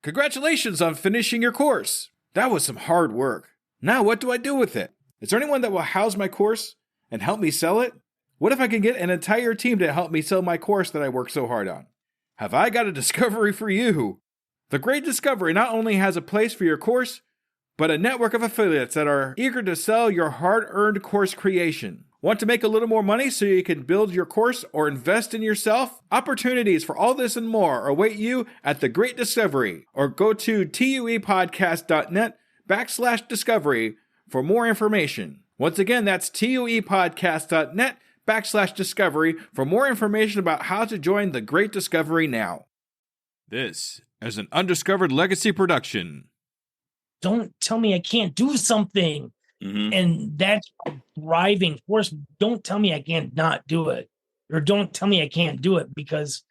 Congratulations on finishing your course. That was some hard work. Now what do I do with it? Is there anyone that will house my course and help me sell it? What if I can get an entire team to help me sell my course that I worked so hard on? Have I got a discovery for you? The Great Discovery not only has a place for your course, but a network of affiliates that are eager to sell your hard-earned course creation. Want to make a little more money so you can build your course or invest in yourself? Opportunities for all this and more await you at The Great Discovery, or go to tuepodcast.net/discovery for more information. Once again, that's tuepodcast.net/discovery for more information about how to join The Great Discovery now. This is an Undiscovered Legacy production. Don't tell me I can't do something. Mm-hmm. And that's a driving force. Don't tell me I can't not do it, or don't tell me I can't do it, because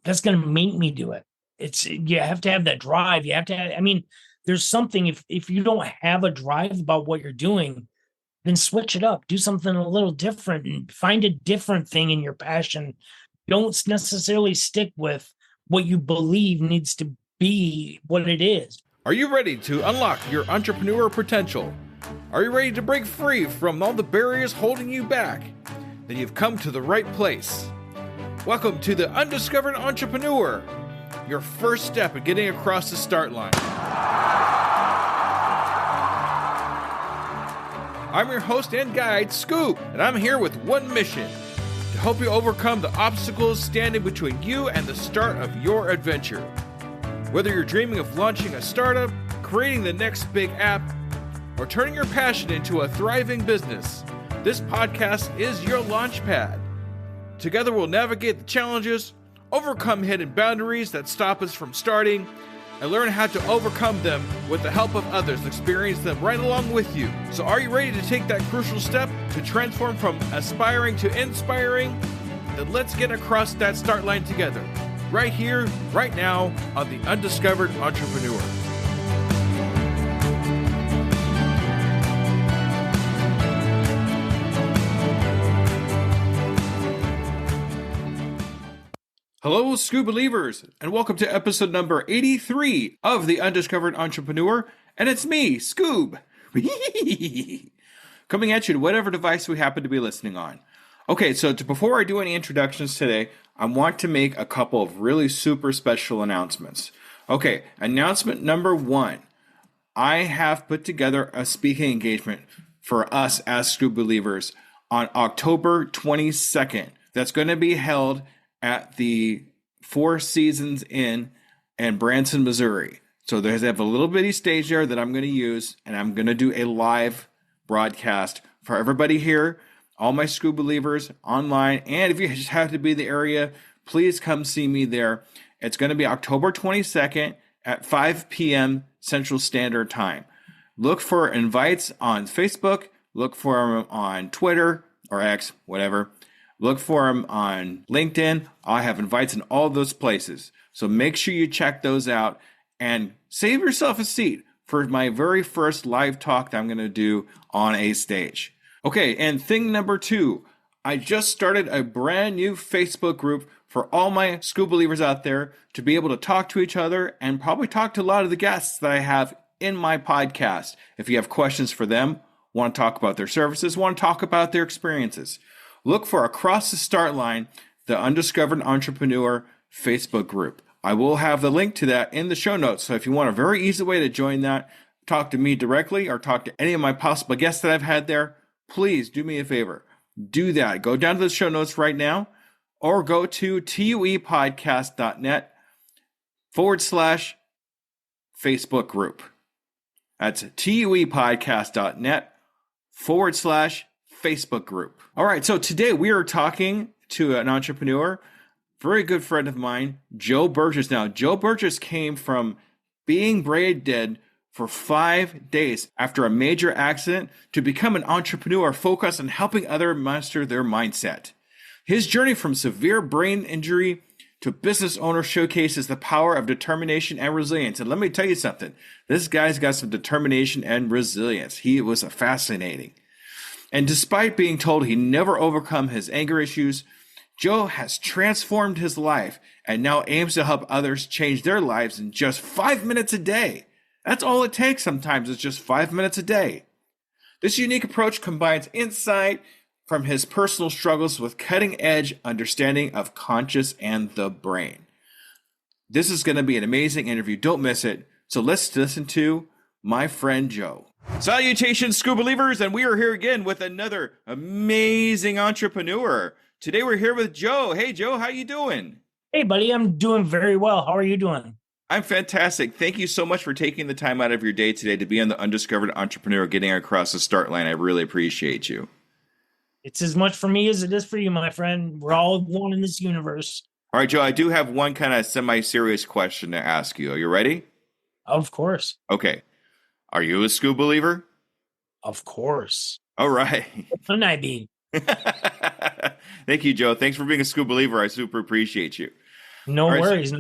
that's going to make me do it. You have to have that drive. You have to have, there's something, if you don't have a drive about what you're doing, then switch it up, do something a little different, and find a different thing in your passion. Don't necessarily stick with what you believe needs to be what it is. Are you ready to unlock your entrepreneur potential? Are you ready to break free from all the barriers holding you back? Then you've come to the right place. Welcome to the Undiscovered Entrepreneur, your first step in getting across the start line. I'm your host and guide, Scoop, and I'm here with one mission: to help you overcome the obstacles standing between you and the start of your adventure. Whether you're dreaming of launching a startup, creating the next big app, or turning your passion into a thriving business, this podcast is your launch pad. Together we'll navigate the challenges, overcome hidden boundaries that stop us from starting, and learn how to overcome them with the help of others and experience them right along with you. So are you ready to take that crucial step to transform from aspiring to inspiring? Then let's get across that start line together, right here, right now, on the Undiscovered Entrepreneur. Hello, Scoop Believers, and welcome to episode number 83 of the Undiscovered Entrepreneur, and it's me, Scoob, coming at you to whatever device we happen to be listening on. Okay, so before I do any introductions today, I want to make a couple of really super special announcements. Okay, announcement number one, I have put together a speaking engagement for us as Scoop Believers on October 22nd. That's going to be held at the Four Seasons Inn in Branson, Missouri. So they have a little bitty stage there that I'm going to use, and I'm going to do a live broadcast for everybody here, all my Scoop Believers online. And if you just have to be in the area, please come see me there. It's going to be October 22nd at 5 p.m. Central Standard Time. Look for invites on Facebook. Look for them on Twitter or X, whatever. Look for them on LinkedIn. I have invites in all those places. So make sure you check those out and save yourself a seat for my very first live talk that I'm going to do on a stage. Okay, and thing number two, I just started a brand new Facebook group for all my Scoop Believers out there to be able to talk to each other and probably talk to a lot of the guests that I have in my podcast. If you have questions for them, want to talk about their services, want to talk about their experiences, look for Across the Start Line, the Undiscovered Entrepreneur Facebook group. I will have the link to that in the show notes. So if you want a very easy way to join that, talk to me directly or talk to any of my possible guests that I've had there, please do me a favor. Do that. Go down to the show notes right now or go to tuepodcast.net/Facebook group. That's tuepodcast.net/Facebook group. All right, so today we are talking to an entrepreneur, very good friend of mine, Joe Burgess. Now, Joe Burgess came from being brain dead for 5 days after a major accident to become an entrepreneur focused on helping others master their mindset. His journey from severe brain injury to business owner showcases the power of determination and resilience. And let me tell you something, this guy's got some determination and resilience. He was fascinating. And despite being told he never overcome his anger issues, Joe has transformed his life and now aims to help others change their lives in just 5 minutes a day. That's all it takes sometimes, is just 5 minutes a day. This unique approach combines insight from his personal struggles with cutting edge understanding of conscious and the brain. This is going to be an amazing interview. Don't miss it. So let's listen to my friend Joe. Salutations, School Believers, and we are here again with another amazing entrepreneur. Today we're here with Joe. Hey, Joe, how you doing? Hey, buddy, I'm doing very well. How are you doing? I'm fantastic. Thank you so much for taking the time out of your day today to be on the Undiscovered Entrepreneur, getting across the start line. I really appreciate you. It's as much for me as it is for you, my friend. We're all one in this universe. All right, Joe, I do have one kind of semi-serious question to ask you. Are you ready? Of course. Okay. Are you a school believer? Of course. All right. Couldn't I be? Thank you, Joe. Thanks for being a school believer. I super appreciate you. No worries.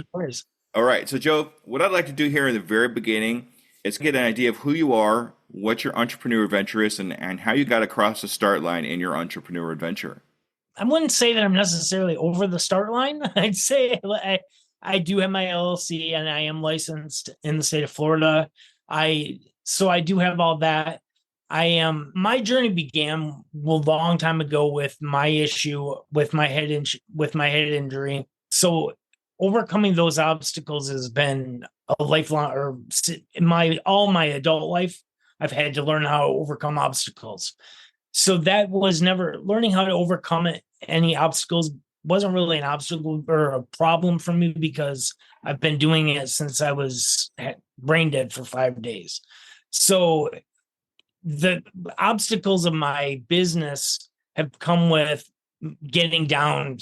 All right. So, Joe, what I'd like to do here in the very beginning is get an idea of who you are, what your entrepreneur adventure is, and how you got across the start line in your entrepreneur adventure. I wouldn't say that I'm necessarily over the start line. I'd say I do have my LLC and I am licensed in the state of Florida. So I do have all that. My journey began a long time ago with my issue with my head injury. So overcoming those obstacles has been a lifelong, or all my adult life, I've had to learn how to overcome obstacles. So that was never learning how to overcome any obstacles wasn't really an obstacle or a problem for me because I've been doing it since I was brain dead for 5 days. So the obstacles of my business have come with getting down,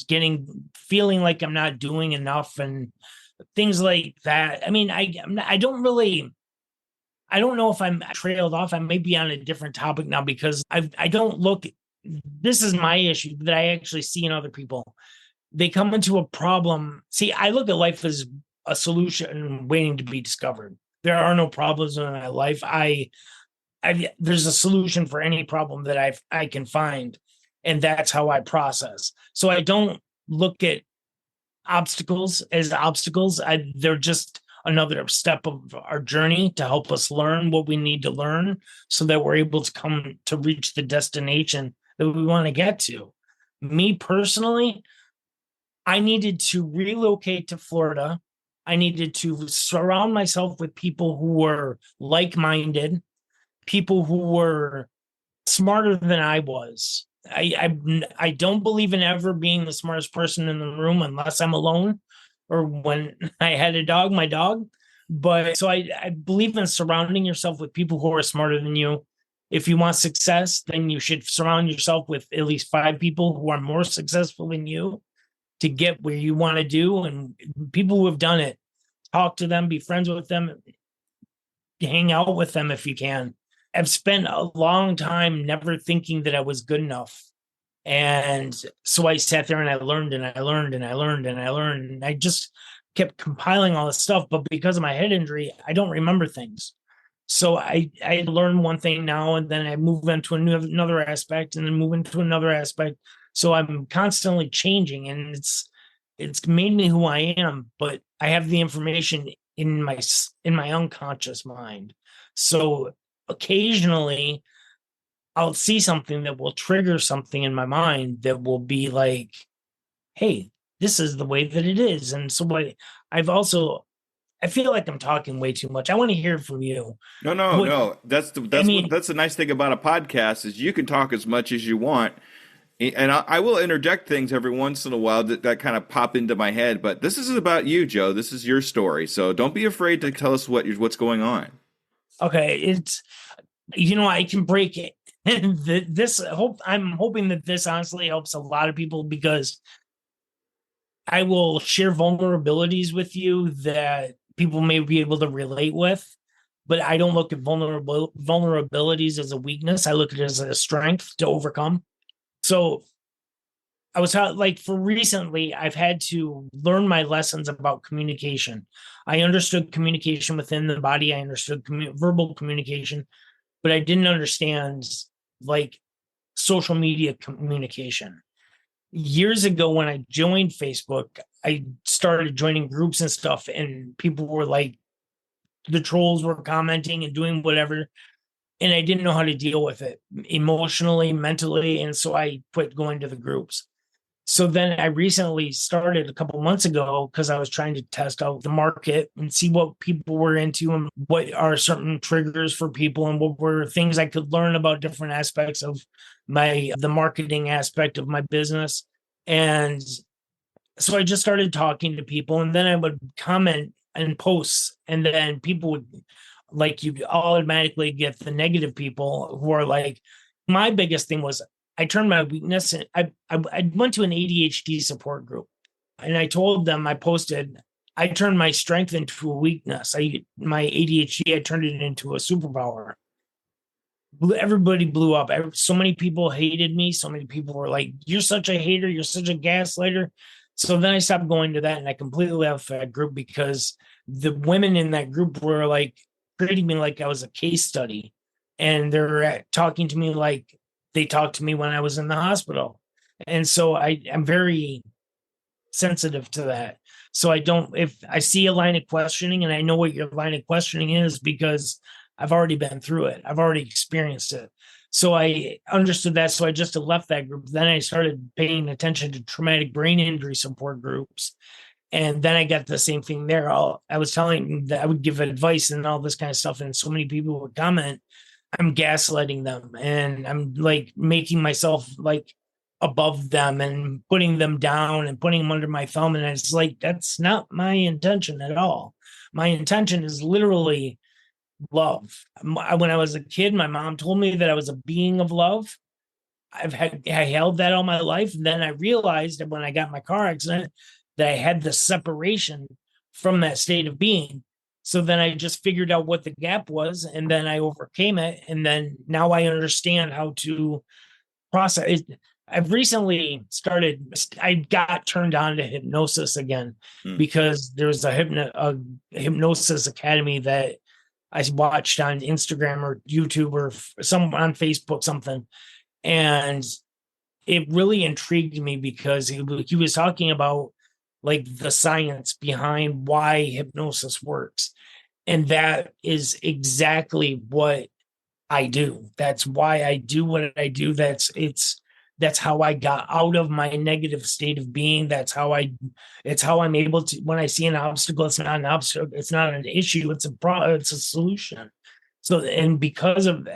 feeling like I'm not doing enough and things like that. I mean, I don't know if I'm trailed off. I may be on a different topic now because I don't look, this is my issue that I actually see in other people. They come into a problem. See, I look at life as a solution waiting to be discovered. There are no problems in my life. There's a solution for any problem that I can find, and that's how I process. So I don't look at obstacles as obstacles. They're just another step of our journey to help us learn what we need to learn so that we're able to come to reach the destination that we want to get to. Me personally, I needed to relocate to Florida. I needed to surround myself with people who were like-minded, people who were smarter than I was. I don't believe in ever being the smartest person in the room unless I'm alone or when I had a dog, my dog. But so I believe in surrounding yourself with people who are smarter than you. If you want success, then you should surround yourself with at least 5 people who are more successful than you to get where you want to do. And people who have done it, talk to them, be friends with them, hang out with them if you can. I've spent a long time never thinking that I was good enough. And so I sat there and I learned and I learned and I learned and I learned. And I just kept compiling all this stuff. But because of my head injury, I don't remember things. So I learn one thing now, and then I move into another aspect and then move into another aspect. So I'm constantly changing, and it's made me who I am, but I have the information in my unconscious mind. So occasionally I'll see something that will trigger something in my mind that will be like, hey, this is the way that it is. And so I feel like I'm talking way too much. I want to hear from you. No. That's the nice thing about a podcast is you can talk as much as you want. And I will interject things every once in a while that kind of pop into my head. But this isn't about you, Joe. This is your story. So don't be afraid to tell us what's going on. Okay. I can break it. I'm hoping that this honestly helps a lot of people because I will share vulnerabilities with you that people may be able to relate with, but I don't look at vulnerabilities as a weakness. I look at it as a strength to overcome. So I was for recently, I've had to learn my lessons about communication. I understood communication within the body. I understood verbal communication, but I didn't understand social media communication. years ago when I joined Facebook, I started joining groups and stuff, and people were like, the trolls were commenting and doing whatever, and I didn't know how to deal with it emotionally, mentally, and so I quit going to the groups. So then I recently started a couple months ago because I was trying to test out the market and see what people were into and what are certain triggers for people and what were things I could learn about different aspects of the marketing aspect of my business. And so I just started talking to people, and then I would comment and posts, and then people would, like, you automatically get the negative people who are like, my biggest thing was I turned my weakness. And I went to an ADHD support group, and I told them, I posted, I turned my strength into a weakness. My ADHD, I turned it into a superpower. Everybody blew up. So many people hated me. So many people were like, "You're such a hater. You're such a gaslighter." So then I stopped going to that, and I completely left that group because the women in that group were like treating me like I was a case study, and they're talking to me like they talked to me when I was in the hospital, and so I'm very sensitive to that. So I don't, if I see a line of questioning and I know what your line of questioning is because I've already been through it, I've already experienced it. So I understood that. So I just left that group. Then I started paying attention to traumatic brain injury support groups. And then I got the same thing there. I was telling that I would give advice and all this kind of stuff. And so many people would comment, I'm gaslighting them and I'm like making myself like above them and putting them down and putting them under my thumb. And it's like, that's not my intention at all. My intention is literally love. When I was a kid, my mom told me that I was a being of love. I held that all my life. And then I realized that when I got my car accident, that I had the separation from that state of being. So then I just figured out what the gap was, and then I overcame it. And then now I understand how to process it. I've recently I got turned on to hypnosis again because there's a hypnosis academy that I watched on Instagram or YouTube or some on Facebook, something. And it really intrigued me because he was talking about like the science behind why hypnosis works. And that is exactly what I do. That's why I do what I do. That's how I got out of my negative state of being. It's how I'm able to, when I see an obstacle, it's not an obstacle, it's not an issue, it's a solution. So, and because of,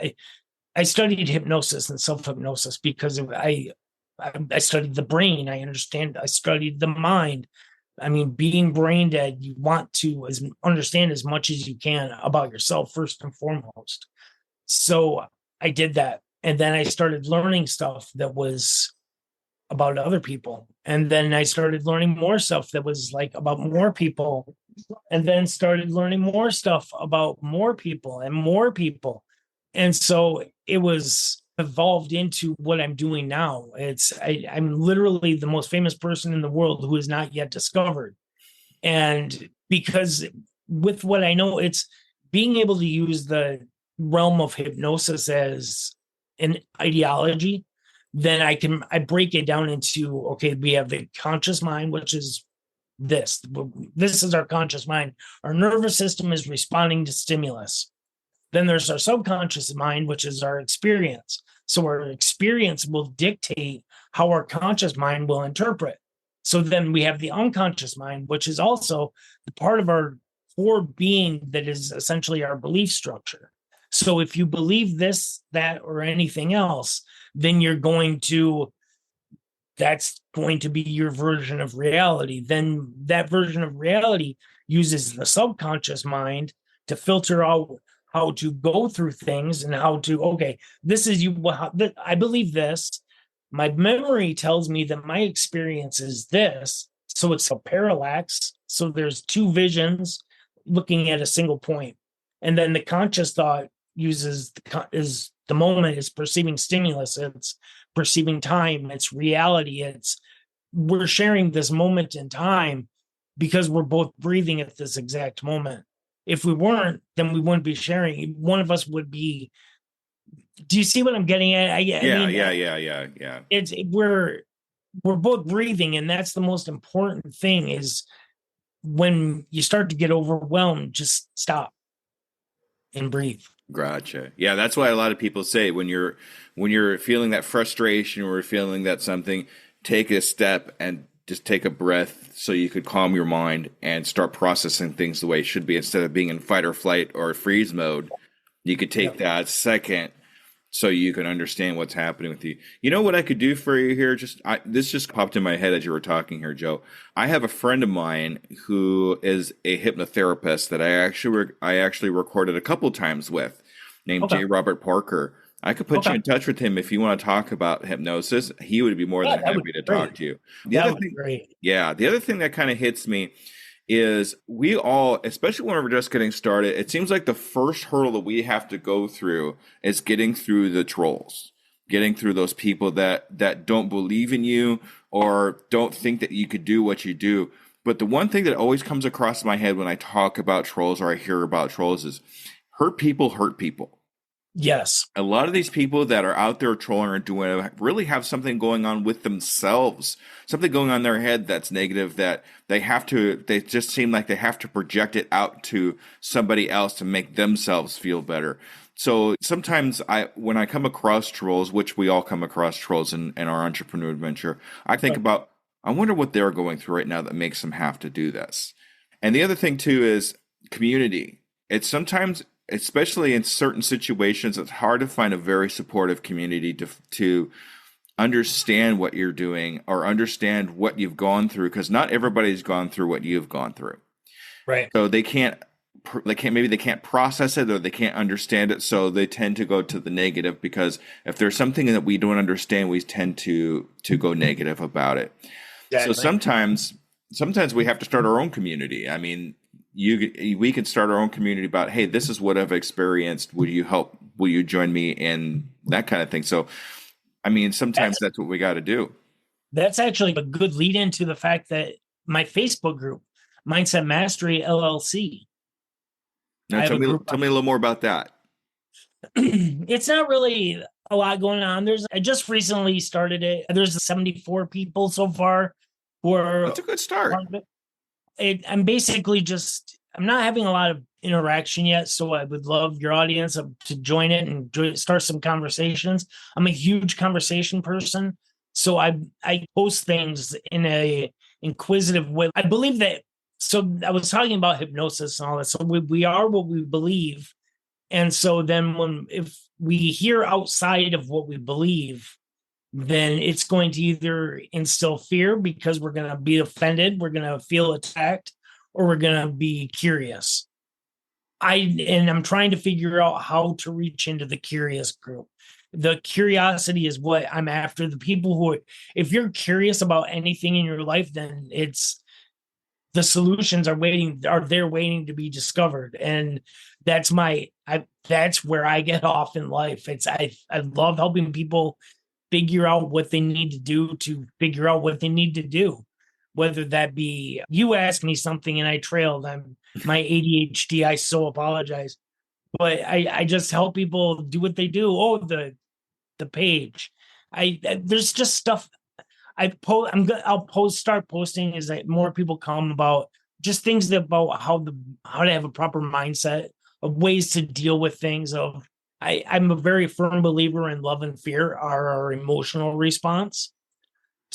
I studied hypnosis and self-hypnosis because I studied the brain. I studied the mind. I mean, being brain dead, you want to understand as much as you can about yourself first and foremost. So I did that. And then I started learning stuff that was about other people. And then I started learning more stuff that was like about more people. And then started learning more stuff about more people and more people. And so it was evolved into what I'm doing now. I'm literally the most famous person in the world who is not yet discovered. And because with what I know, it's being able to use the realm of hypnosis as an ideology, then I break it down into, okay, we have the conscious mind, which is this is our conscious mind. Our nervous system is responding to stimulus. Then there's our subconscious mind, which is our experience. So our experience will dictate how our conscious mind will interpret. So then we have the unconscious mind, which is also the part of our core being that is essentially our belief structure. So if you believe this, that, or anything else, then that's going to be your version of reality. Then that version of reality uses the subconscious mind to filter out how to go through things and how to, okay, this is you. I believe this. My memory tells me that my experience is this. So it's a parallax. So there's two visions looking at a single point. And then the conscious thought is the moment, is perceiving stimulus, it's perceiving time, it's reality, we're sharing this moment in time because we're both breathing at this exact moment. If we weren't, then we wouldn't be sharing. One of us would be. Do you see what I'm getting at? Yeah. It's we're we're both breathing, and that's the most important thing. Is when you start to get overwhelmed, just stop and breathe. Gotcha. Yeah, that's why a lot of people say when you're feeling that frustration or feeling that something, take a step and just take a breath so you could calm your mind and start processing things the way it should be instead of being in fight or flight or freeze mode. You could take Yep. that second so you can understand what's happening with you. You know what I could do for you here? This just popped in my head as you were talking here, Joe. I have a friend of mine who is a hypnotherapist that I actually recorded a couple times with, named Okay. J. Robert Parker. I could put you Okay. in touch with him if you want to talk about hypnosis. He would be more Yeah, than that would happy be to talk great. to you. The That other would be thing, great. yeah, the other thing that kind of hits me is we all, especially when we're just getting started, it seems like the first hurdle that we have to go through is getting through the trolls, getting through those people that don't believe in you or don't think that you could do what you do. But the one thing that always comes across my head when I talk about trolls or I hear about trolls is hurt people hurt people. Yes. A lot of these people that are out there trolling or doing really have something going on with themselves, something going on in their head that's negative that they just seem like they have to project it out to somebody else to make themselves feel better. So sometimes when I come across trolls, which we all come across trolls in our entrepreneur adventure, I think about, I wonder what they're going through right now that makes them have to do this. And the other thing too is community. It's sometimes, especially in certain situations, it's hard to find a very supportive community to understand what you're doing or understand what you've gone through, because not everybody's gone through what you've gone through. Right. So maybe they can't process it or they can't understand it, so they tend to go to the negative, because if there's something that we don't understand, we tend to go negative about it. So Exactly. sometimes we have to start our own community. I mean, we can start our own community about, hey, this is what I've experienced. Will you help? Will you join me in that kind of thing? So, I mean, sometimes That's that's what we got to do. that's actually a good lead into the fact that my Facebook group, Mindset Mastery LLC, Now, I have a group. tell me a little more about that. It's not really a lot going on. I just recently started it. There's 74 people so far who are That's a good start. part of it. I'm basically I'm not having a lot of interaction yet, so I would love your audience to join it and start some conversations. I'm a huge conversation person, so I post things in a inquisitive way. I believe that. So I was talking about hypnosis and all that. So we are what we believe, and so then if we hear outside of what we believe, then it's going to either instill fear because we're going to be offended, we're going to feel attacked, or we're going to be curious. I'm trying to figure out how to reach into the curious group. The curiosity is what I'm after. The people if you're curious about anything in your life, then the solutions are there waiting to be discovered. And that's where I get off in life. I love helping people figure out what they need to do to figure out what they need to do. Whether that be you ask me something and I trailed, I'm my ADHD, I so apologize. But I just help people do what they do. Oh, the page. There's just stuff I'll start posting as that more people come about just things about how to have a proper mindset of ways to deal with things. I'm a very firm believer in love and fear are our emotional response.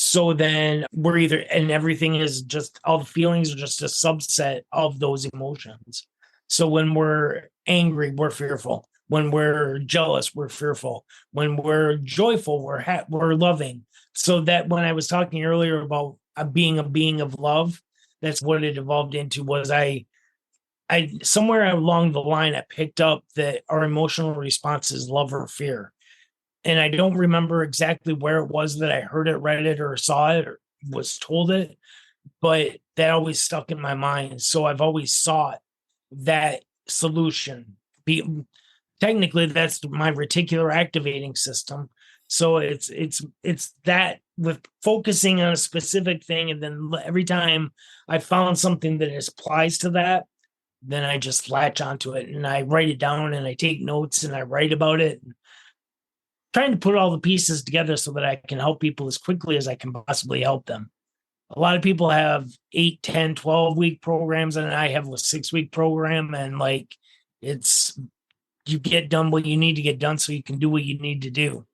So then and everything is just, all the feelings are just a subset of those emotions. So when we're angry, we're fearful. When we're jealous, we're fearful. When we're joyful, we're loving. So that when I was talking earlier about being a being of love, that's what it evolved into. Was I somewhere along the line, I picked up that our emotional response is love or fear. And I don't remember exactly where it was that I heard it, read it, or saw it, or was told it, but that always stuck in my mind. So I've always sought that solution. Technically, that's my reticular activating system. So it's that, with focusing on a specific thing, and then every time I found something that applies to that, then I just latch onto it and I write it down and I take notes and I write about it. trying to put all the pieces together so that I can help people as quickly as I can possibly help them. A lot of people have 8, 10, 12-week programs, and I have a 6-week program. And like, it's, you get done what you need to get done so you can do what you need to do.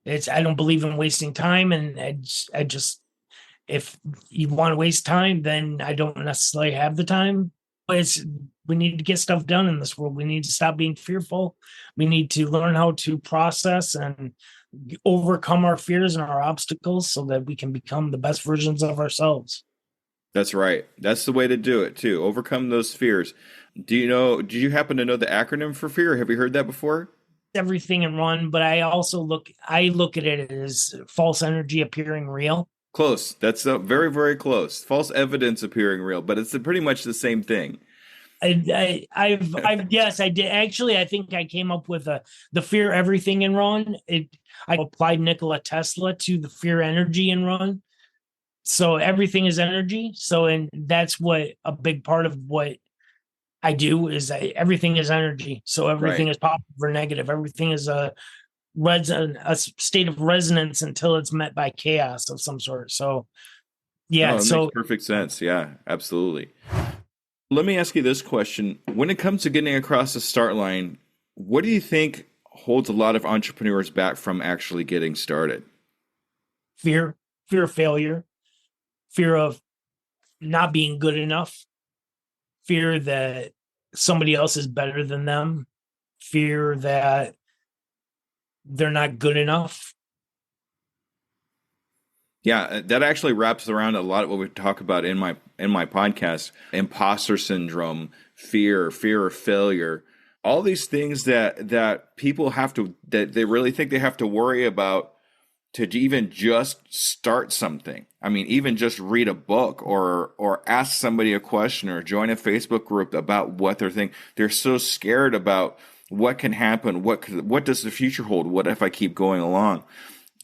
I don't believe in wasting time. And I just, if you want to waste time, then I don't necessarily have the time. But we need to get stuff done in this world. We need to stop being fearful. We need to learn how to process and overcome our fears and our obstacles so that we can become the best versions of ourselves. That's right. That's the way to do it too. Overcome those fears. Do you happen to know the acronym for fear? Have you heard that before? Everything and run, but I also look at it as false energy appearing real. Close. That's very, very close. False evidence appearing real, but it's pretty much the same thing. Yes, I did. Actually, I think I came up with the fear everything and run. I applied Nikola Tesla to the fear energy and run. So everything is energy. So, and that's what a big part of what I do is everything is energy. So everything Right. is positive or negative. Everything is a state of resonance until it's met by chaos of some sort. So yeah, No, it makes so perfect sense. Yeah, absolutely. Let me ask you this question. When it comes to getting across the start line, what do you think holds a lot of entrepreneurs back from actually getting started? fear of failure, fear of not being good enough, fear that somebody else is better than them, fear that they're not good enough. Yeah, that actually wraps around a lot of what we talk about in my podcast. Imposter syndrome, fear of failure, all these things that people have to that they really think they have to worry about to even just start something. I mean, even just read a book or ask somebody a question or join a Facebook group about what they're thinking. They're so scared about what can happen. What does the future hold? What if I keep going along?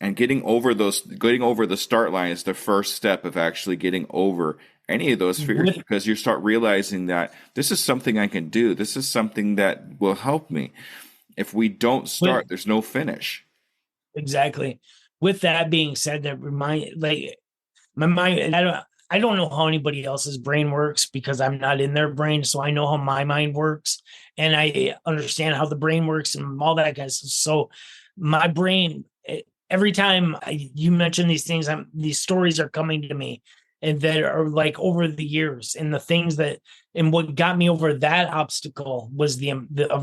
And getting over the start line is the first step of actually getting over any of those fears, because you start realizing that this is something I can do. This is something that will help me. If we don't start, there's no finish. Exactly. With that being said, that remind like my mind. I don't know how anybody else's brain works because I'm not in their brain, so I know how my mind works, and I understand how the brain works and all that kind of stuff. So my brain, every time you mention these things, these stories are coming to me, and that are like over the years, and the things that, and what got me over that obstacle was the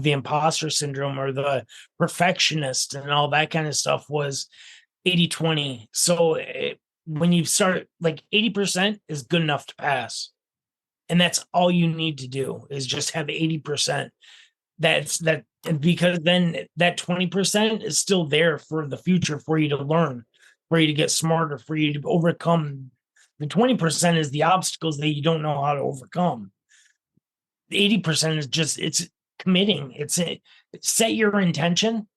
imposter syndrome or the perfectionist and all that kind of stuff was 80/20. So when you start, like 80% is good enough to pass. And that's all you need to do is just have 80%. Because then that 20% is still there for the future, for you to learn, for you to get smarter, for you to overcome. The 20% is the obstacles that you don't know how to overcome. The 80% is just, it's committing. It's set your intention.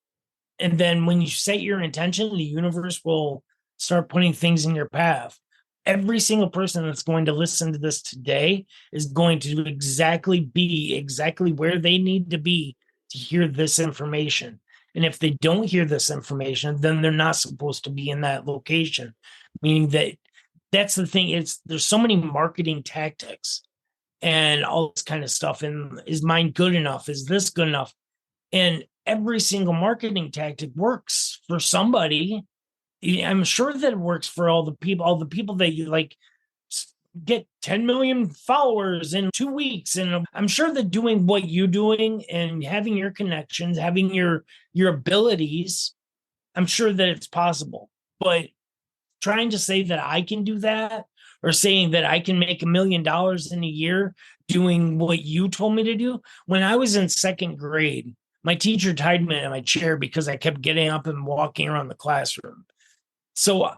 And then when you set your intention, the universe will start putting things in your path. Every single person that's going to listen to this today is going to be exactly where they need to be to hear this information. And if they don't hear this information, then they're not supposed to be in that location. Meaning that's the thing. There's so many marketing tactics and all this kind of stuff. And is mine good enough? Is this good enough? And every single marketing tactic works for somebody. I'm sure that it works for all the people that you like get 10 million followers in 2 weeks. And I'm sure that doing what you're doing and having your connections, having your abilities, I'm sure that it's possible. But trying to say that I can do that, or saying that I can make $1 million in a year doing what you told me to do. When I was in second grade, my teacher tied me in my chair because I kept getting up and walking around the classroom. So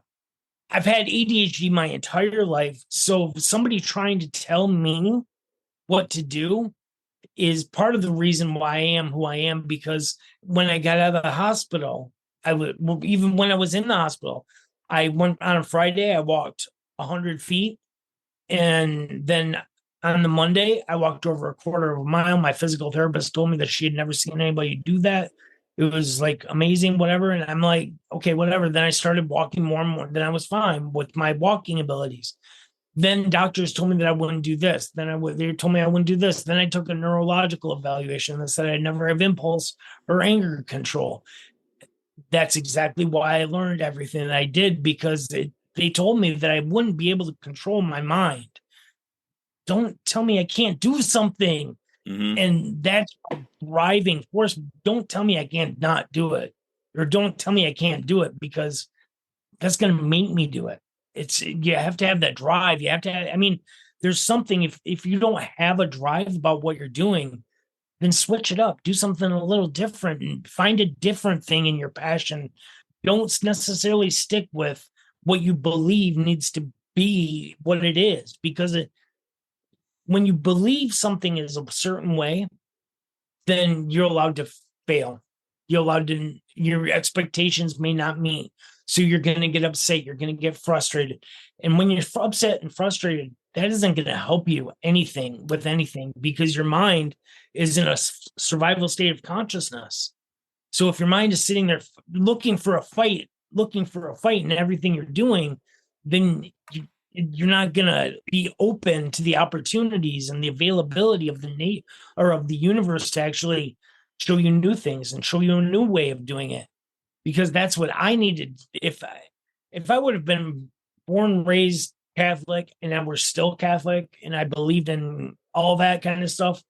I've had ADHD my entire life. So somebody trying to tell me what to do is part of the reason why I am who I am. Because when I got out of the hospital, even when I was in the hospital, I went on a Friday, I walked 100 feet. And then on the Monday, I walked over a quarter of a mile. My physical therapist told me that she had never seen anybody do that. It was like amazing, whatever. And I'm like, okay, whatever. Then I started walking more and more. Then I was fine with my walking abilities. Then doctors told me that I wouldn't do this. They told me I wouldn't do this. Then I took a neurological evaluation that said I'd never have impulse or anger control. That's exactly why I learned everything that I did, because they told me that I wouldn't be able to control my mind. Don't tell me I can't do something. Mm-hmm. And that's a driving force. Don't tell me I can't not do it, or don't tell me I can't do it, because that's going to make me do it. You have to have that drive. You have to have, I mean, there's something, if you don't have a drive about what you're doing, then switch it up, do something a little different, and find a different thing in your passion. Don't necessarily stick with what you believe needs to be what it is, because when you believe something is a certain way, then you're allowed to fail. Your expectations may not meet. So you're going to get upset. You're going to get frustrated. And when you're upset and frustrated, that isn't going to help you with anything, because your mind is in a survival state of consciousness. So if your mind is sitting there looking for a fight in everything you're doing, then you're not going to be open to the opportunities and the availability of of the universe to actually show you new things and show you a new way of doing it. Because that's what I needed. If I would have been born, raised Catholic, and I were still Catholic, and I believed in all that kind of stuff,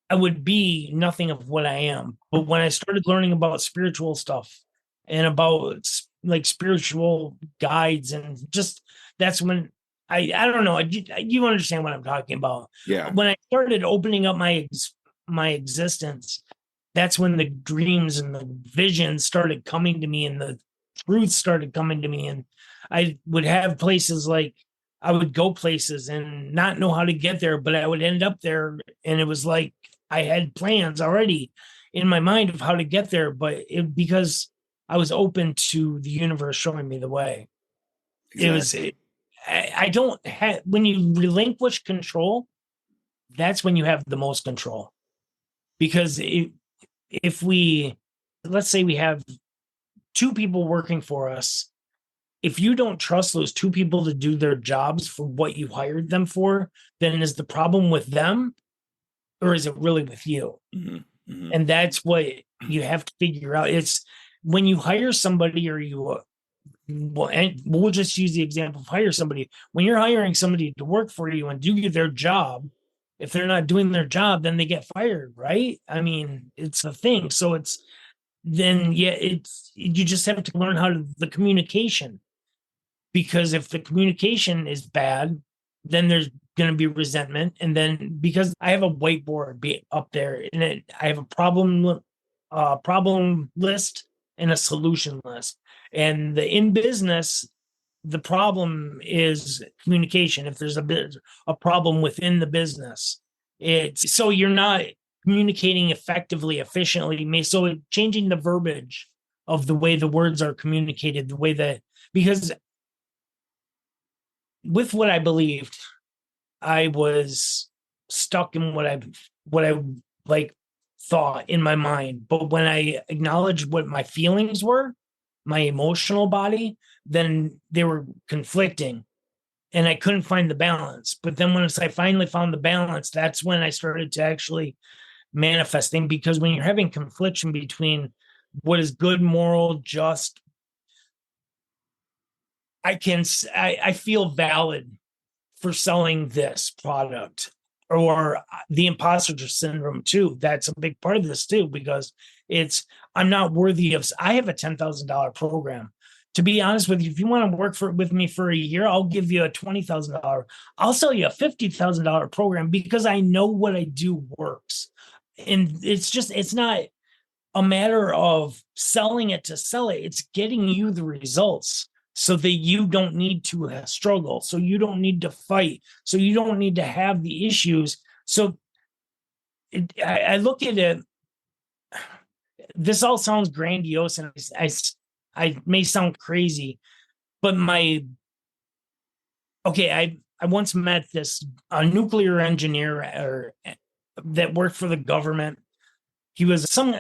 I would be nothing of what I am. But when I started learning about spiritual stuff and about like spiritual guides, and just that's when I don't know, you understand what I'm talking about. Yeah. When I started opening up my existence, that's when the dreams and the visions started coming to me, and the truth started coming to me. And I would have places like, I would go places and not know how to get there, but I would end up there. And it was like I had plans already in my mind of how to get there, but because I was open to the universe showing me the way. Exactly. I don't have, when you relinquish control, that's when you have the most control. Because if we, let's say we have two people working for us, if you don't trust those two people to do their jobs for what you hired them for, then is the problem with them, or is it really with you? Mm-hmm. Mm-hmm. And that's what you have to figure out. It's when you hire somebody, or and we'll just use the example of hire somebody. When you're hiring somebody to work for you and do their job, if they're not doing their job, then they get fired, right? I mean, it's a thing. So you just have to learn the communication, because if the communication is bad, then there's going to be resentment. And then, because I have a whiteboard up there, and I have a problem list and a solution list. And in business, the problem is communication. If there's a problem within the business, it's so you're not communicating effectively, efficiently. So changing the verbiage of the way the words are communicated, the way that, because with what I believed, I was stuck in what I like thought in my mind. But when I acknowledged what my feelings were, my emotional body, then they were conflicting, and I couldn't find the balance. But then once I finally found the balance, that's when I started to actually manifesting. Because when you're having confliction between what is good, moral, just, I feel valid for selling this product, or the imposter syndrome too. That's a big part of this too, because I'm not worthy of. I have a $10,000 program. To be honest with you, if you want to work with me for a year, I'll give you a $20,000. I'll sell you a $50,000 program, because I know what I do works. And it's not a matter of selling it to sell it. It's getting you the results, so that you don't need to struggle, so you don't need to fight, so you don't need to have the issues. So I look at it, this all sounds grandiose, and I may sound crazy, but I once met a nuclear engineer that worked for the government. He was some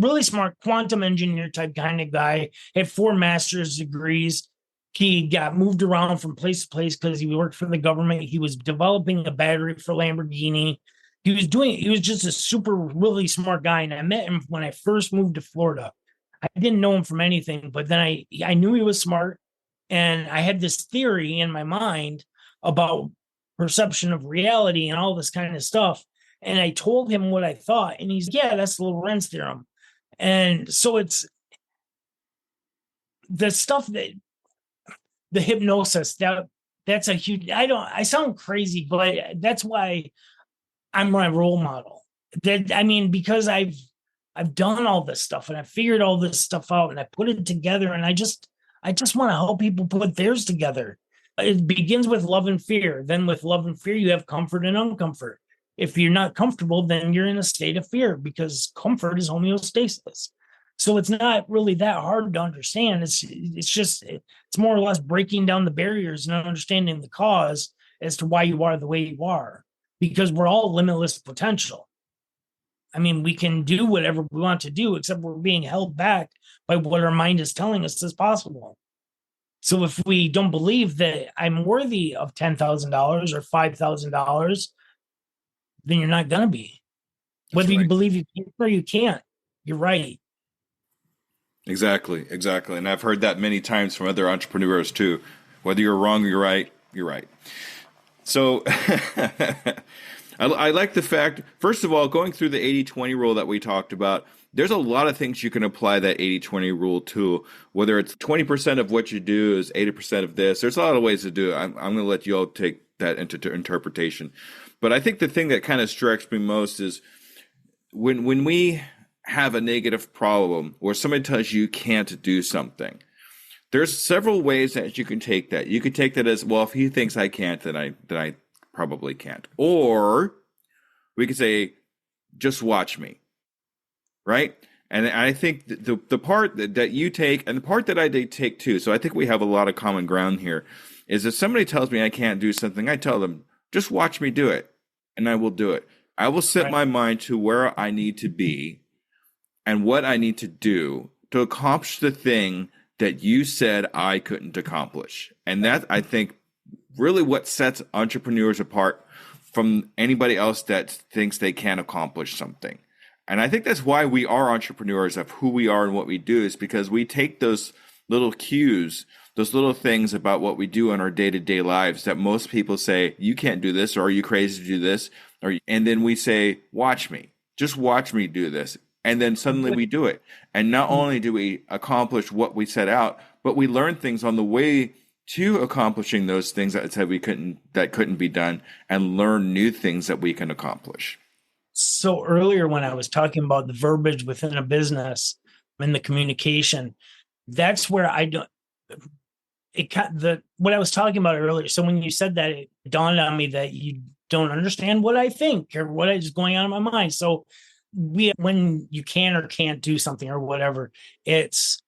really smart quantum engineer type kind of guy, had 4 master's degrees. He got moved around from place to place because he worked for the government. He was developing a battery for Lamborghini. He was just a super, really smart guy. And I met him when I first moved to Florida. I didn't know him from anything, but then I knew he was smart. And I had this theory in my mind about perception of reality and all this kind of stuff. And I told him what I thought. And he's, yeah, that's the Lorentz theorem. And so it's the stuff that the hypnosis, that's a huge, I sound crazy, but that's why I'm my role model. Because I've done all this stuff and I figured all this stuff out and I put it together, and I just want to help people put theirs together. It begins with love and fear. Then with love and fear, you have comfort and uncomfort. If you're not comfortable, then you're in a state of fear, because comfort is homeostasis. So it's not really that hard to understand. It's more or less breaking down the barriers and understanding the cause as to why you are the way you are, because we're all limitless potential. I mean, we can do whatever we want to do, except we're being held back by what our mind is telling us is possible. So if we don't believe that I'm worthy of $10,000 or $5,000, then you're not going to be. Whether you believe you can or you can't, you're right. Exactly. And I've heard that many times from other entrepreneurs too. Whether you're wrong or you're right, you're right. So I like the fact, first of all, going through the 80-20 rule that we talked about, there's a lot of things you can apply that 80-20 rule to, whether it's 20% of what you do is 80% of this. There's a lot of ways to do it. I'm going to let you all take that into interpretation. But I think the thing that kind of strikes me most is when we have a negative problem or somebody tells you can't do something, there's several ways that you can take that. You could take that as, well, if he thinks I can't, then I probably can't. Or we could say, just watch me, right? And I think the part that you take and the part that I take too, so I think we have a lot of common ground here, is if somebody tells me I can't do something, I tell them, just watch me do it, and I will do it. I will set my mind to where I need to be and what I need to do to accomplish the thing that you said I couldn't accomplish. And that, I think, really what sets entrepreneurs apart from anybody else that thinks they can't accomplish something. And I think that's why we are entrepreneurs of who we are and what we do, is because we take those little cues, those little things about what we do in our day-to-day lives that most people say, you can't do this, or are you crazy to do this? And then we say, watch me, just watch me do this. And then suddenly we do it. And not only do we accomplish what we set out, but we learn things on the way to accomplishing those things that said that couldn't be done, and learn new things that we can accomplish. So earlier when I was talking about the verbiage within a business and the communication, that's where what I was talking about earlier. So when you said that, it dawned on me that you don't understand what I think or what is going on in my mind. So when you can or can't do something or whatever, it's,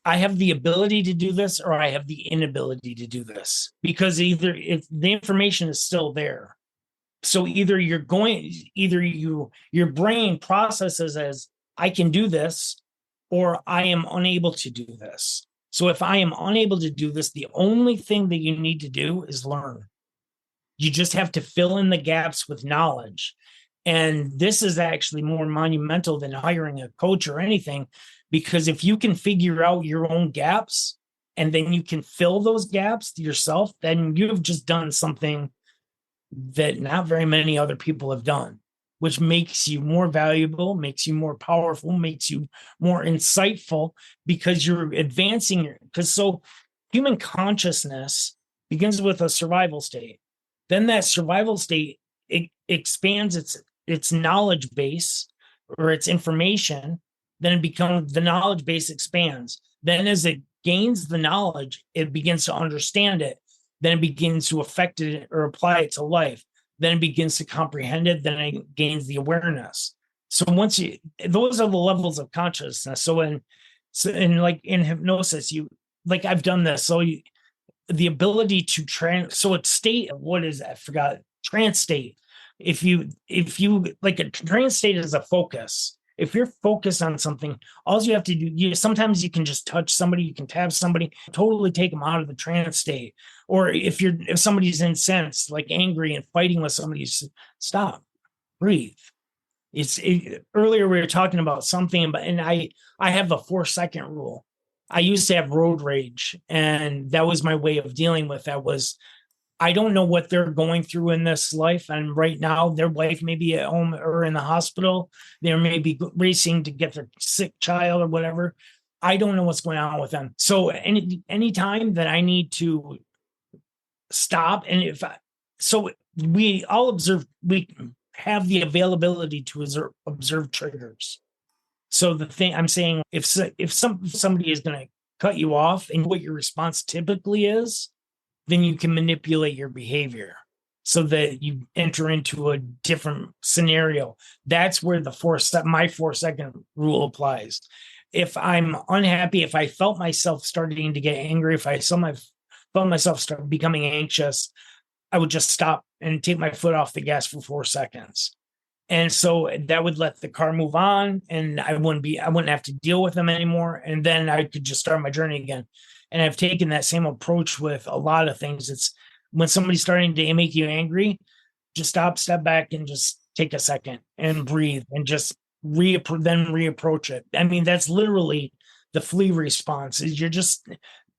I have the ability to do this or I have the inability to do this, because either if the information is still there. So either your brain processes as I can do this, or I am unable to do this. So if I am unable to do this, the only thing that you need to do is learn. You just have to fill in the gaps with knowledge. And this is actually more monumental than hiring a coach or anything, because if you can figure out your own gaps and then you can fill those gaps yourself, then you've just done something that not very many other people have done, which makes you more valuable, makes you more powerful, makes you more insightful, because you're advancing. So human consciousness begins with a survival state. Then that survival state, it expands its knowledge base or its information. Then the knowledge base expands. Then as it gains the knowledge, it begins to understand it. Then it begins to affect it or apply it to life. Then it begins to comprehend it. Then it gains the awareness. So those are the levels of consciousness. So in hypnosis, I've done this. So the ability to so it's state, what is that? I forgot. Trance state if you like a trance state is a focus. If you're focused on something, all you have to do, sometimes you can just touch somebody, you can tap somebody, totally take them out of the trance state. Or if somebody's incensed, like angry and fighting with somebody, stop, breathe. Earlier we were talking about something, and I have a 4-second rule. I used to have road rage, and that was my way of dealing with that. Was I don't know what they're going through in this life. And right now, their wife may be at home or in the hospital. They may be racing to get their sick child or whatever. I don't know what's going on with them. So any time that I need to stop, and we all observe, we have the availability to observe triggers. So the thing I'm saying, if somebody is going to cut you off and what your response typically is, then you can manipulate your behavior so that you enter into a different scenario. That's where my 4-second rule applies. If I'm unhappy, if I felt myself starting to get angry, if I felt myself start becoming anxious, I would just stop and take my foot off the gas for 4 seconds. And so that would let the car move on, and I wouldn't have to deal with them anymore. And then I could just start my journey again. And I've taken that same approach with a lot of things. It's when somebody's starting to make you angry, just step back and just take a second and breathe and just then reapproach it. I mean, that's literally the flee response. Is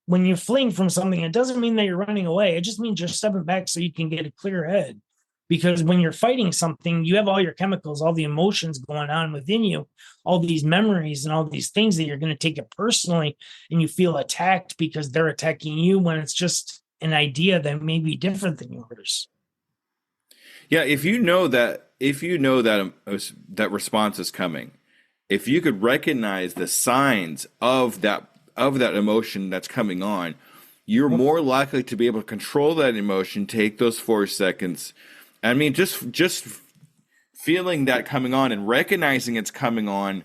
when you're fleeing from something, it doesn't mean that you're running away. It just means you're stepping back so you can get a clear head. Because when you're fighting something, you have all your chemicals, all the emotions going on within you, all these memories and all these things that you're going to take it personally, and you feel attacked because they're attacking you when it's just an idea that may be different than yours. Yeah, if you know that that response is coming, if you could recognize the signs of that emotion that's coming on, you're more likely to be able to control that emotion, take those 4 seconds. I mean, just feeling that coming on and recognizing it's coming on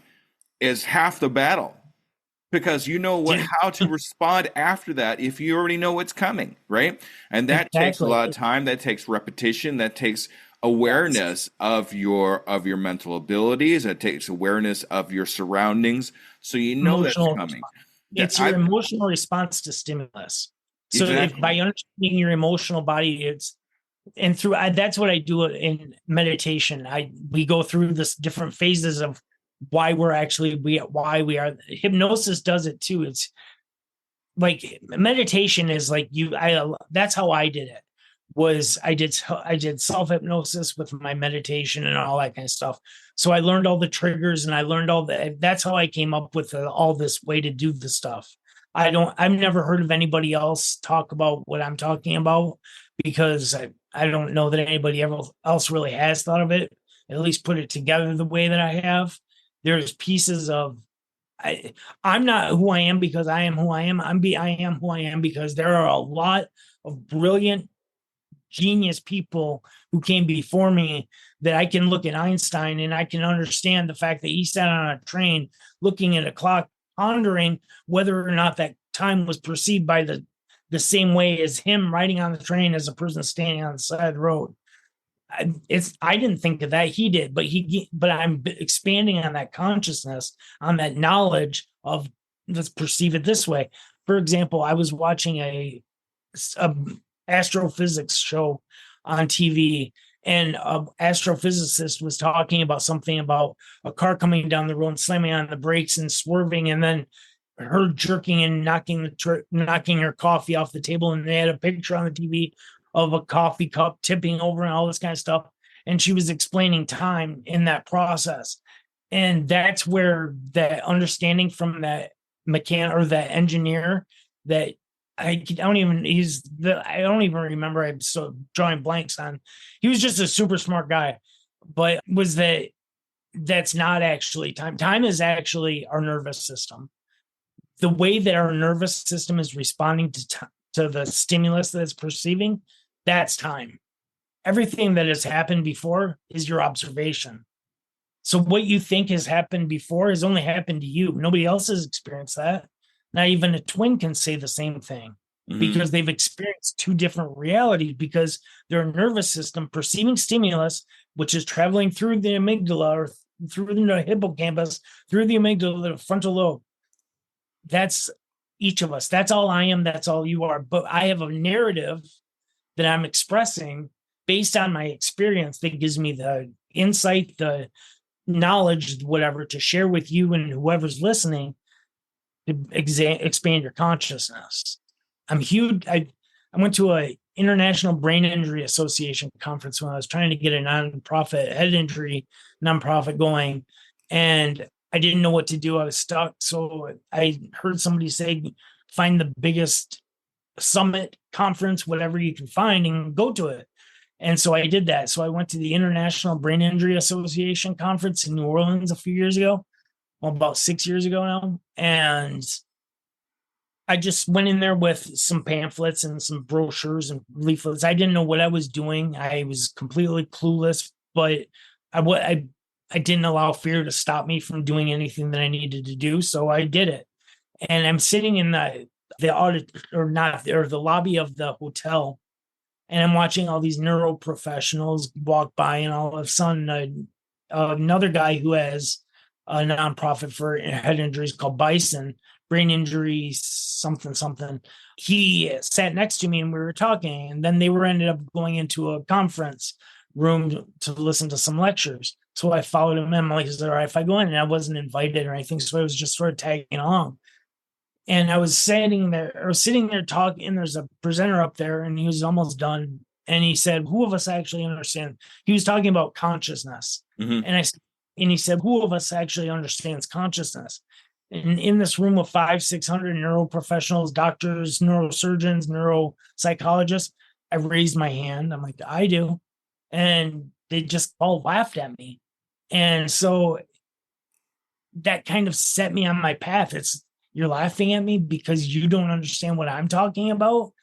is half the battle, because you know how to respond after that if you already know what's coming, right? And that takes a lot of time. That takes repetition. That takes awareness of your mental abilities. It takes awareness of your surroundings, so you know that's coming. It's your emotional response to stimulus. So if by understanding your emotional body, that's what I do in meditation. We go through this different phases of why we are. Hypnosis does it too. It's like meditation is like that's how I did it. I did self-hypnosis with my meditation and all that kind of stuff. So I learned all the triggers, and I learned that's how I came up with all this way to do the stuff. I've never heard of anybody else talk about what I'm talking about, because I don't know that anybody else really has thought of it, at least put it together the way that I have. There's pieces of, I'm not who I am because I am who I am. I am who I am because there are a lot of brilliant, genius people who came before me that I can look at Einstein and I can understand the fact that he sat on a train looking at a clock, pondering whether or not that time was perceived by the same way as him riding on the train as a person standing on the side of the road. I didn't think of that. He did, but I'm expanding on that consciousness, on that knowledge of, let's perceive it this way. For example, I was watching a astrophysics show on TV, and an astrophysicist was talking about something about a car coming down the road and slamming on the brakes and swerving, and then her jerking and knocking her coffee off the table. And they had a picture on the TV of a coffee cup tipping over and all this kind of stuff. And she was explaining time in that process. And that's where that understanding from that mechanic or that engineer that I don't even remember. I'm so drawing blanks on. He was just a super smart guy, but that's not actually time. Time is actually our nervous system. The way that our nervous system is responding to the stimulus that it's perceiving, that's time. Everything that has happened before is your observation. So what you think has happened before has only happened to you. Nobody else has experienced that. Not even a twin can say the same thing, because they've experienced two different realities, because their nervous system perceiving stimulus which is traveling through the amygdala or through the hippocampus, through the amygdala, the frontal lobe. That's each of us. That's all I am. That's all you are. But I have a narrative that I'm expressing based on my experience that gives me the insight, the knowledge, whatever, to share with you and whoever's listening to expand your consciousness. I'm huge. I went to a International Brain Injury Association conference when I was trying to get a nonprofit head injury nonprofit going, and I didn't know what to do. I was stuck. So I heard somebody say, find the biggest summit, conference, whatever you can find, and go to it. And so I did that. So I went to the International Brain Injury Association conference in New Orleans a few years ago, well, about 6 years ago now. And I just went in there with some pamphlets and some brochures and leaflets. I didn't know what I was doing. I was completely clueless, but I didn't allow fear to stop me from doing anything that I needed to do. So I did it. And I'm sitting in the audit the lobby of the hotel, and I'm watching all these neuro professionals walk by, and all of a sudden another guy who has a nonprofit for head injuries called Bison, brain injury, something. He sat next to me and we were talking, and then they ended up going into a conference room to listen to some lectures. So I followed him in. I'm like, is it all right if I go in? And I wasn't invited or anything. So I was just sort of tagging along. And I was sitting there talking, and there's a presenter up there, and he was almost done. And he said, who of us actually understand? He was talking about consciousness. Mm-hmm. And he said, who of us actually understands consciousness? And in this room of 500-600 neuroprofessionals, doctors, neurosurgeons, neuropsychologists, I raised my hand. I'm like, I do. And they just all laughed at me. And so that kind of set me on my path. You're laughing at me because you don't understand what I'm talking about.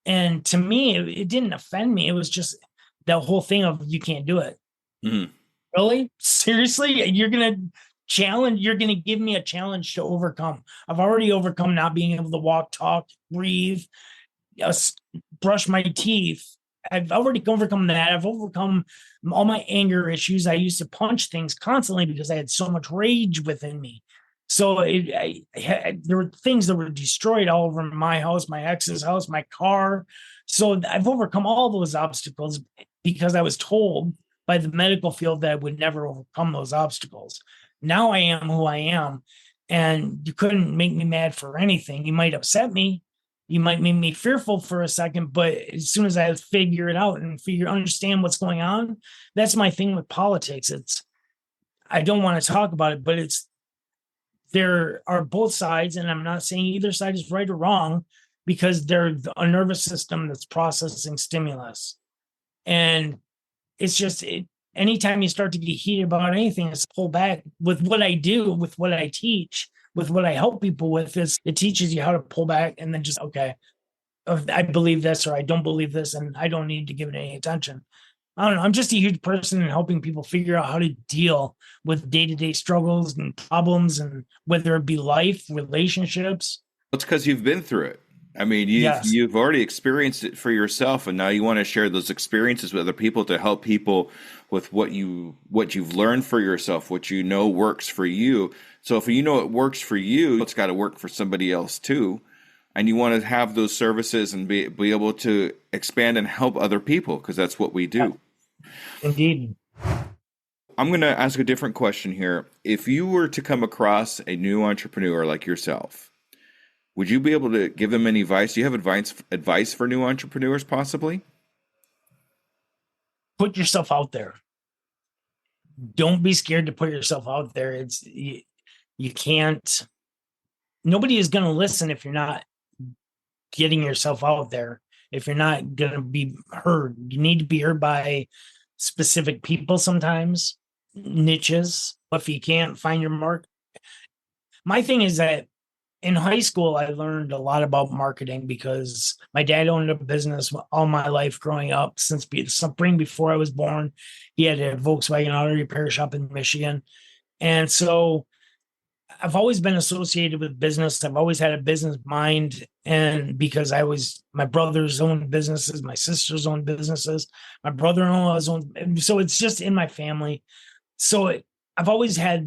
And to me, it didn't offend me. It was just that whole thing of, you can't do it. Mm-hmm. Really? Seriously? You're going to give me a challenge to overcome. I've already overcome not being able to walk, talk, breathe, brush my teeth. I've already overcome that. I've overcome all my anger issues. I used to punch things constantly because I had so much rage within me. So there were things that were destroyed all over my house, my ex's house, my car. So I've overcome all those obstacles because I was told by the medical field that I would never overcome those obstacles. Now I am who I am, and you couldn't make me mad for anything. You might upset me. You might make me fearful for a second, but as soon as I figure it out and understand what's going on, that's my thing with politics. I don't want to talk about it, but there are both sides, and I'm not saying either side is right or wrong, because they're a nervous system that's processing stimulus. And it's just, anytime you start to get heated about anything, it's pull back. With what I do, with what I teach, with what I help people with, it teaches you how to pull back and then just, okay, I believe this or I don't believe this, and I don't need to give it any attention. I don't know. I'm just a huge person in helping people figure out how to deal with day-to-day struggles and problems, and whether it be life, relationships. It's because you've been through it. I mean, you've already experienced it for yourself, and now you want to share those experiences with other people to help people with what you've learned for yourself, what you know works for you. So if you know it works for you, it's got to work for somebody else too. And you want to have those services and be able to expand and help other people, because that's what we do. Indeed. I'm going to ask a different question here. If you were to come across a new entrepreneur like yourself, would you be able to give them any advice? Do you have advice for new entrepreneurs possibly? Put yourself out there. Don't be scared to put yourself out there. You can't, nobody is going to listen if you're not getting yourself out there. If you're not going to be heard, you need to be heard by specific people sometimes, niches. If you can't find your mark. My thing is that in high school, I learned a lot about marketing because my dad owned a business all my life growing up, since spring before I was born. He had a Volkswagen auto repair shop in Michigan. And so I've always been associated with business. I've always had a business mind. And because my brother's own businesses, my sister's own businesses, my brother-in-law's own. So it's just in my family. So I've always I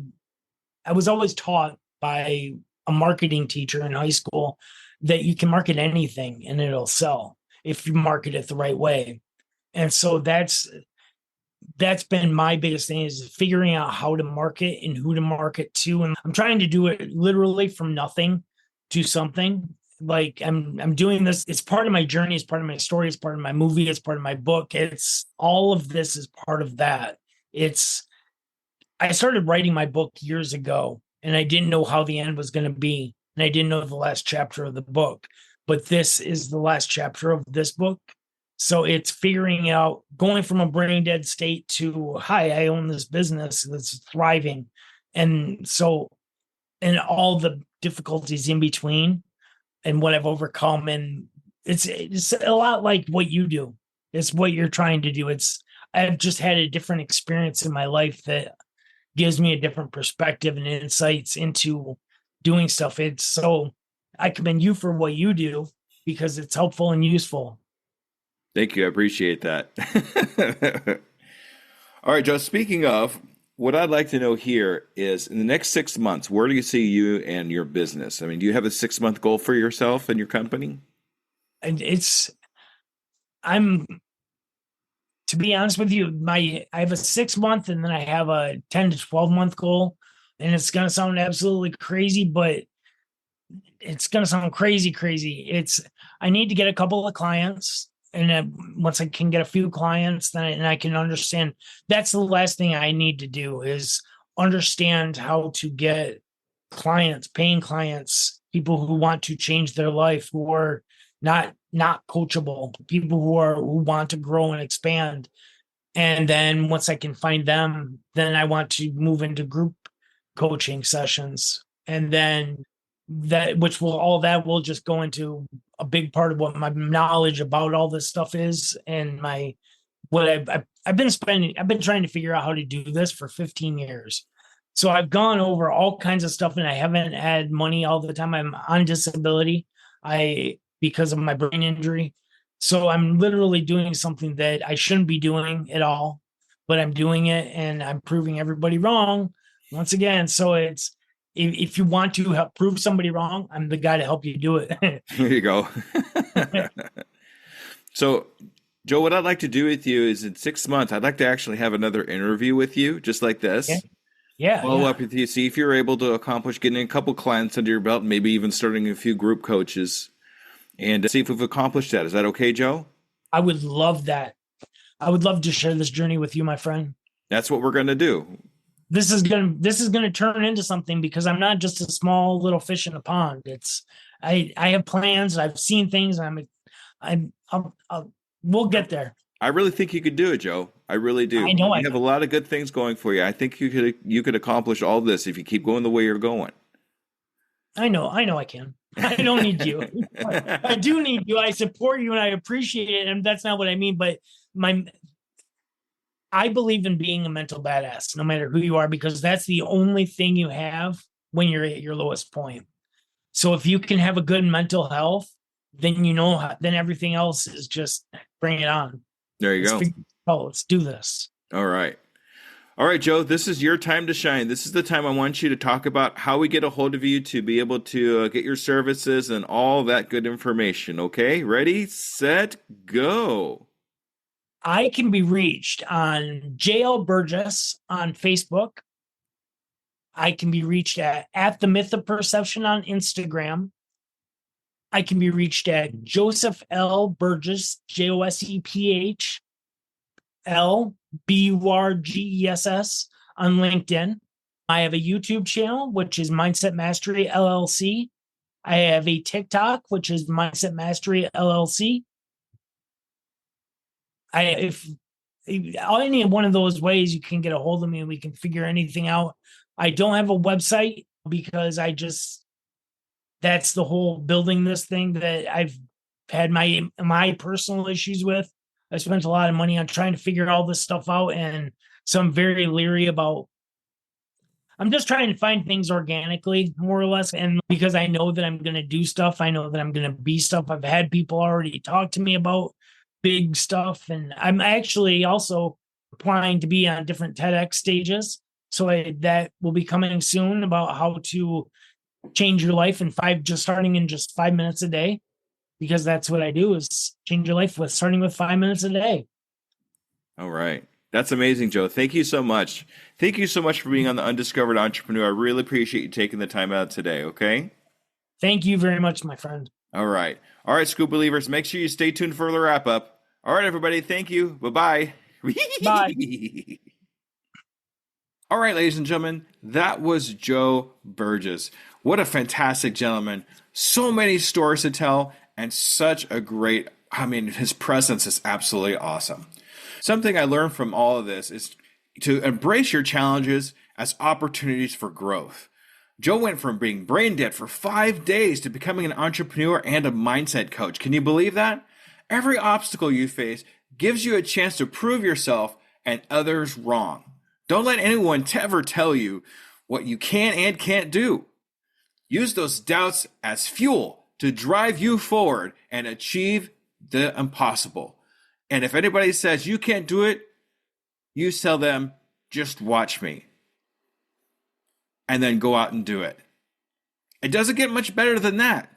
was always taught by a marketing teacher in high school that you can market anything and it'll sell if you market it the right way. And so that's been my biggest thing, is figuring out how to market and who to market to. And I'm trying to do it literally from nothing to something. Like I'm doing this. It's part of my journey. It's part of my story. It's part of my movie. It's part of my book. It's all of this is part of that. I started writing my book years ago and I didn't know how the end was going to be. And I didn't know the last chapter of the book, but this is the last chapter of this book. So it's figuring out, going from a brain dead state to, hi, I own this business that's thriving. And so, and all the difficulties in between and what I've overcome. And it's a lot like what you do. It's what you're trying to do. I've just had a different experience in my life that gives me a different perspective and insights into doing stuff. I commend you for what you do because it's helpful and useful. Thank you. I appreciate that. All right, Joe, speaking of, what I'd like to know here is, in the next 6 months, where do you see you and your business? I mean, do you have a 6-month goal for yourself and your company? And to be honest with you, I have a 6-month and then I have a 10 to 12-month goal. And it's going to sound absolutely crazy, but it's going to sound crazy. I need to get a couple of clients. And then once I can get a few clients, then I can understand. That's the last thing I need to do, is understand how to get clients, paying clients, people who want to change their life, who are not coachable, people who want to grow and expand. And then once I can find them, then I want to move into group coaching sessions. And then all that will just go into a big part of what my knowledge about all this stuff is, and I've been trying to figure out how to do this for 15 years. So I've gone over all kinds of stuff and I haven't had money all the time. I'm on disability because of my brain injury. So I'm literally doing something that I shouldn't be doing at all, but I'm doing it and I'm proving everybody wrong once again. So if you want to help prove somebody wrong, I'm the guy to help you do it. There you go. So, Joe, what I'd like to do with you is, in 6 months, I'd like to actually have another interview with you, just like this. Okay. Yeah. Follow up with you, see if you're able to accomplish getting a couple clients under your belt, maybe even starting a few group coaches, and see if we've accomplished that. Is that okay, Joe? I would love that. I would love to share this journey with you, my friend. That's what we're going to do. This is gonna turn into something, because I'm not just a small little fish in a pond. I have plans. I've seen things. We'll get there. I really think you could do it, Joe. I really do. I know you have a lot of good things going for you. I think you could accomplish all this if you keep going the way you're going. I know I can. I don't need you. I do need you. I support you and I appreciate it. And that's not what I mean, but I believe in being a mental badass, no matter who you are, because that's the only thing you have when you're at your lowest point. So if you can have a good mental health, then then everything else is just bring it on. There you go. Let's do this. All right. All right, Joe, this is your time to shine. This is the time I want you to talk about how we get a hold of you to be able to get your services and all that good information. Okay, ready, set, go. I can be reached on JL Burgess on Facebook. I can be reached at the Myth of Perception on Instagram. I can be reached at Joseph L. Burgess, JOSEPH LBURGESS on LinkedIn. I have a YouTube channel, which is Mindset Mastery LLC. I have a TikTok, which is Mindset Mastery LLC. If any one of those ways you can get a hold of me and we can figure anything out. I don't have a website because that's the whole building this thing that I've had my personal issues with. I spent a lot of money on trying to figure all this stuff out. And so I'm very leery about I'm just trying to find things organically, more or less. And because I know that I'm going to do stuff, I know that I'm going to be stuff. I've had people already talk to me about big stuff. And I'm actually also applying to be on different TEDx stages. So that will be coming soon about how to change your life starting in just 5 minutes a day, because that's what I do is change your life with starting with 5 minutes a day. All right. That's amazing, Joe. Thank you so much. Thank you so much for being on the Undiscovered Entrepreneur. I really appreciate you taking the time out today, okay? Thank you very much, my friend. All right. All right, Scoop Believers, make sure you stay tuned for the wrap up. All right, everybody. Thank you. Bye-bye. Bye. All right, ladies and gentlemen, that was Joe Burgess. What a fantastic gentleman. So many stories to tell and such a great, his presence is absolutely awesome. Something I learned from all of this is to embrace your challenges as opportunities for growth. Joe went from being brain dead for 5 days to becoming an entrepreneur and a mindset coach. Can you believe that? Every obstacle you face gives you a chance to prove yourself and others wrong. Don't let anyone ever tell you what you can and can't do. Use those doubts as fuel to drive you forward and achieve the impossible. And if anybody says you can't do it, you tell them, just watch me. And then go out and do it. It doesn't get much better than that.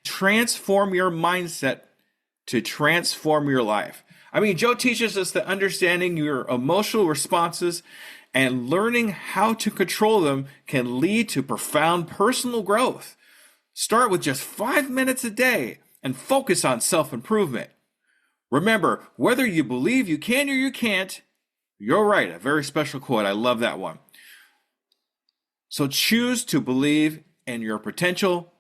Transform your mindset to transform your life. Joe teaches us that understanding your emotional responses and learning how to control them can lead to profound personal growth. Start with just 5 minutes a day and focus on self-improvement. Remember, whether you believe you can or you can't, you're right. A very special quote. I love that one. So choose to believe in your potential,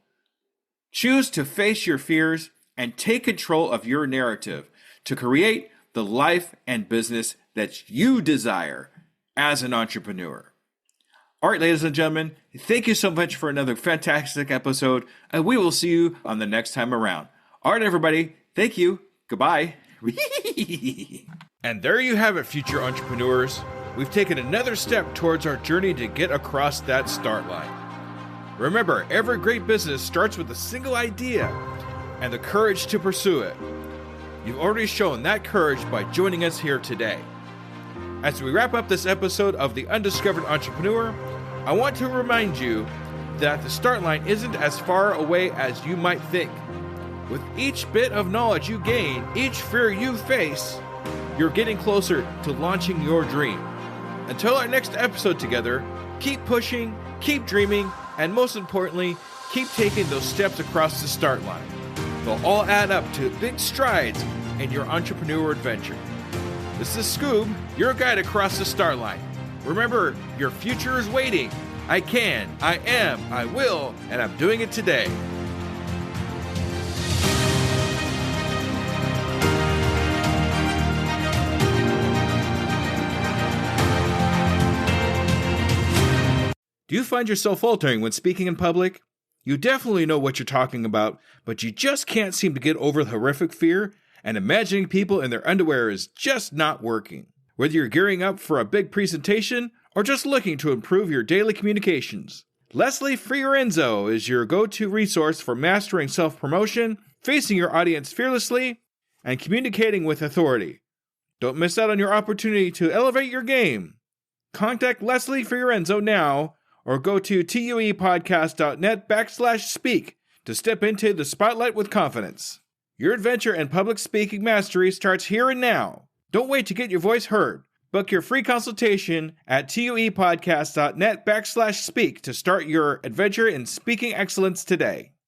choose to face your fears, and take control of your narrative to create the life and business that you desire as an entrepreneur. All right, ladies and gentlemen, thank you so much for another fantastic episode, and we will see you on the next time around. All right, everybody, thank you. Goodbye. And there you have it, future entrepreneurs. We've taken another step towards our journey to get across that start line. Remember, every great business starts with a single idea and the courage to pursue it. You've already shown that courage by joining us here today. As we wrap up this episode of The Undiscovered Entrepreneur, I want to remind you that the start line isn't as far away as you might think. With each bit of knowledge you gain, each fear you face, you're getting closer to launching your dream. Until our next episode together, keep pushing, keep dreaming, and most importantly, keep taking those steps across the start line. They'll all add up to big strides in your entrepreneur adventure. This is Scoob, your guide across the start line. Remember, your future is waiting. I can, I am, I will, and I'm doing it today. Do you find yourself faltering when speaking in public? You definitely know what you're talking about, but you just can't seem to get over the horrific fear, and imagining people in their underwear is just not working. Whether you're gearing up for a big presentation or just looking to improve your daily communications, Leslie Fiorenzo is your go-to resource for mastering self-promotion, facing your audience fearlessly, and communicating with authority. Don't miss out on your opportunity to elevate your game. Contact Leslie Fiorenzo now, or go to doingittodaycoaching.net/speak to step into the spotlight with confidence. Your adventure in public speaking mastery starts here and now. Don't wait to get your voice heard. Book your free consultation at doingittodaycoaching.net/speak to start your adventure in speaking excellence today.